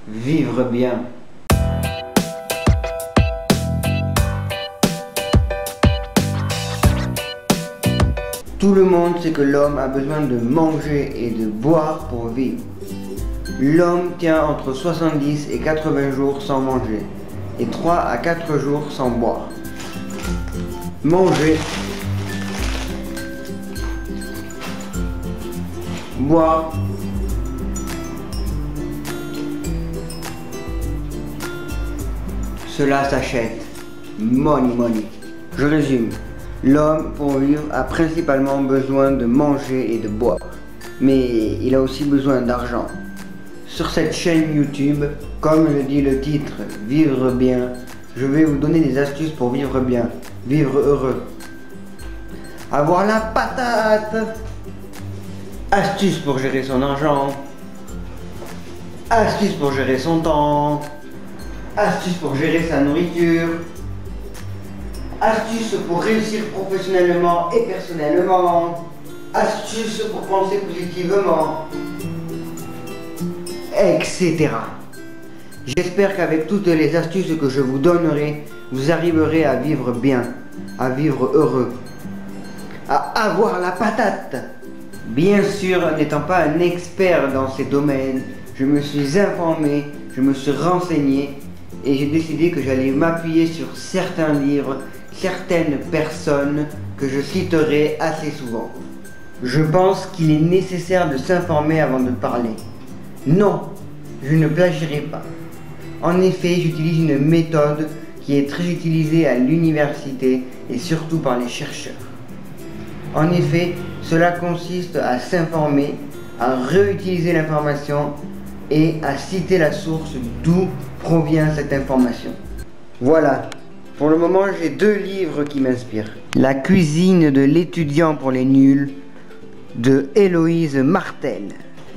vivre bien. Tout le monde sait que l'homme a besoin de manger et de boire pour vivre. L'homme tient entre 70 et 80 jours sans manger et 3 à 4 jours sans boire. Manger, boire, cela s'achète. Money, money. Je résume. L'homme, pour vivre, a principalement besoin de manger et de boire. Mais il a aussi besoin d'argent. Sur cette chaîne YouTube, comme le dit le titre, Vivre bien, je vais vous donner des astuces pour vivre bien, vivre heureux. Avoir la patate. Astuces pour gérer son argent. Astuces pour gérer son temps. Astuces pour gérer sa nourriture. Astuces pour réussir professionnellement et personnellement. Astuces pour penser positivement. Etc. J'espère qu'avec toutes les astuces que je vous donnerai, vous arriverez à vivre bien, à vivre heureux, à avoir la patate. Bien sûr, n'étant pas un expert dans ces domaines, je me suis informé, je me suis renseigné et j'ai décidé que j'allais m'appuyer sur certains livres, certaines personnes que je citerai assez souvent. Je pense qu'il est nécessaire de s'informer avant de parler. Non, je ne plagierai pas. En effet, j'utilise une méthode qui est très utilisée à l'université et surtout par les chercheurs. En effet, cela consiste à s'informer, à réutiliser l'information et à citer la source d'où provient cette information. Voilà, pour le moment j'ai 2 livres qui m'inspirent. La cuisine de l'étudiant pour les nuls de Héloïse Martel.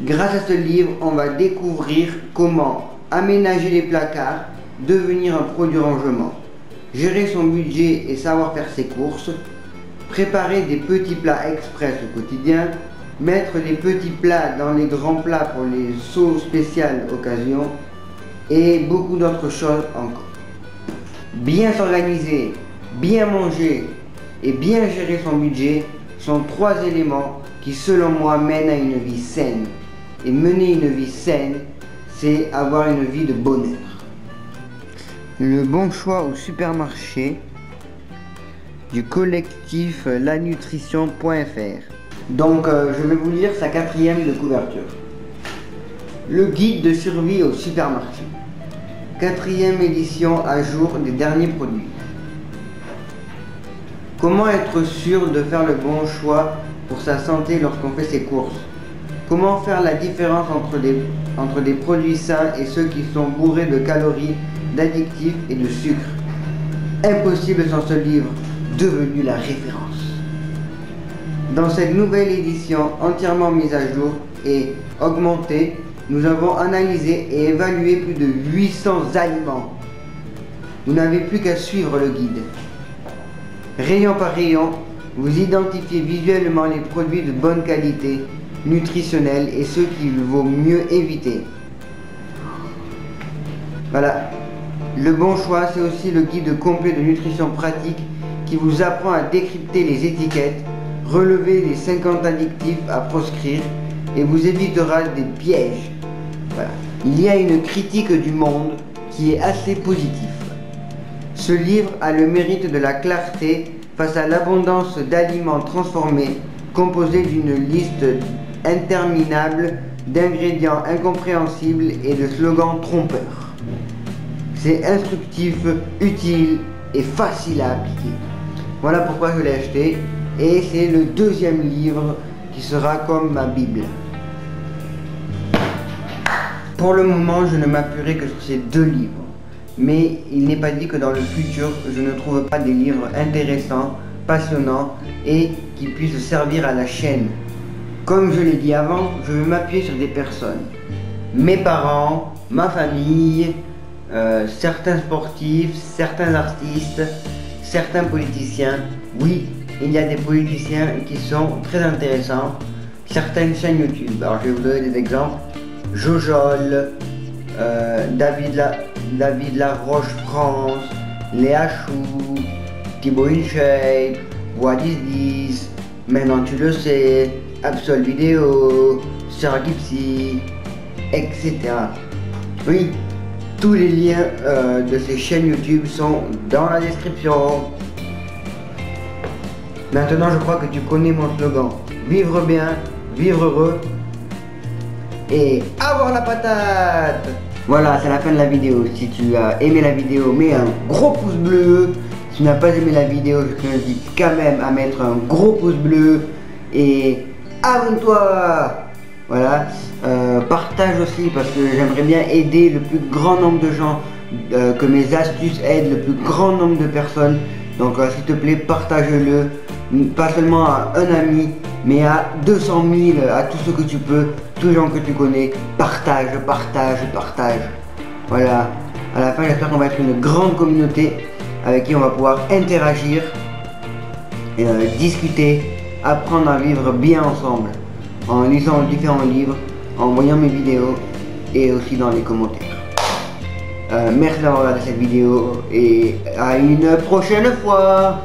Grâce à ce livre, on va découvrir comment aménager les placards, devenir un pro du rangement, gérer son budget et savoir faire ses courses, préparer des petits plats express au quotidien, mettre des petits plats dans les grands plats pour les sauces spéciales occasion et beaucoup d'autres choses encore. Bien s'organiser, bien manger et bien gérer son budget sont 3 éléments qui selon moi mènent à une vie saine. Et mener une vie saine, c'est avoir une vie de bonheur. Le bon choix au supermarché du collectif lanutrition.fr. Donc je vais vous lire sa 4e de couverture. Le guide de survie au supermarché. 4e édition à jour des derniers produits. Comment être sûr de faire le bon choix pour sa santé lorsqu'on fait ses courses? Comment faire la différence entre des produits sains et ceux qui sont bourrés de calories, d'addictifs et de sucre? Impossible sans ce livre, devenu la référence. Dans cette nouvelle édition entièrement mise à jour et augmentée, nous avons analysé et évalué plus de 800 aliments. Vous n'avez plus qu'à suivre le guide. Rayon par rayon, vous identifiez visuellement les produits de bonne qualité, nutritionnels et ceux qu'il vaut mieux éviter. Voilà. Le bon choix, c'est aussi le guide complet de nutrition pratique qui vous apprend à décrypter les étiquettes, relever les 50 addictifs à proscrire et vous évitera des pièges. Voilà. Il y a une critique du monde qui est assez positive. Ce livre a le mérite de la clarté face à l'abondance d'aliments transformés composés d'une liste interminable d'ingrédients incompréhensibles et de slogans trompeurs. C'est instructif, utile et facile à appliquer. Voilà pourquoi je l'ai acheté et c'est le 2e livre qui sera comme ma Bible. Pour le moment, je ne m'appuierai que sur ces 2 livres. Mais il n'est pas dit que dans le futur, je ne trouve pas des livres intéressants, passionnants et qui puissent servir à la chaîne. Comme je l'ai dit avant, je veux m'appuyer sur des personnes. Mes parents, ma famille, certains sportifs, certains artistes, certains politiciens. Oui, il y a des politiciens qui sont très intéressants. Certaines chaînes YouTube. Alors je vais vous donner des exemples. Jojol, David Laroche France, Léa Chou, Thibaut InShape, What Is This, Maintenant Tu Le Sais, Absol Vidéo, Sir Gipsy, etc. Oui, tous les liens de ces chaînes YouTube sont dans la description. Maintenant, je crois que tu connais mon slogan. Vivre bien, vivre heureux et avoir la patate. Voilà, c'est la fin de la vidéo. Si tu as aimé la vidéo, mets un gros pouce bleu. Si tu n'as pas aimé la vidéo, je t'invite quand même à mettre un gros pouce bleu et abonne-toi. Voilà, partage aussi parce que j'aimerais bien aider le plus grand nombre de gens, que mes astuces aident le plus grand nombre de personnes. Donc s'il te plaît, partage-le, pas seulement à un ami, mais à 200 000, à tous ceux que tu peux, tous les gens que tu connais. Partage. Voilà, à la fin j'espère qu'on va être une grande communauté avec qui on va pouvoir interagir, discuter, apprendre à vivre bien ensemble, en lisant différents livres, en voyant mes vidéos et aussi dans les commentaires. Merci d'avoir regardé cette vidéo et à une prochaine fois.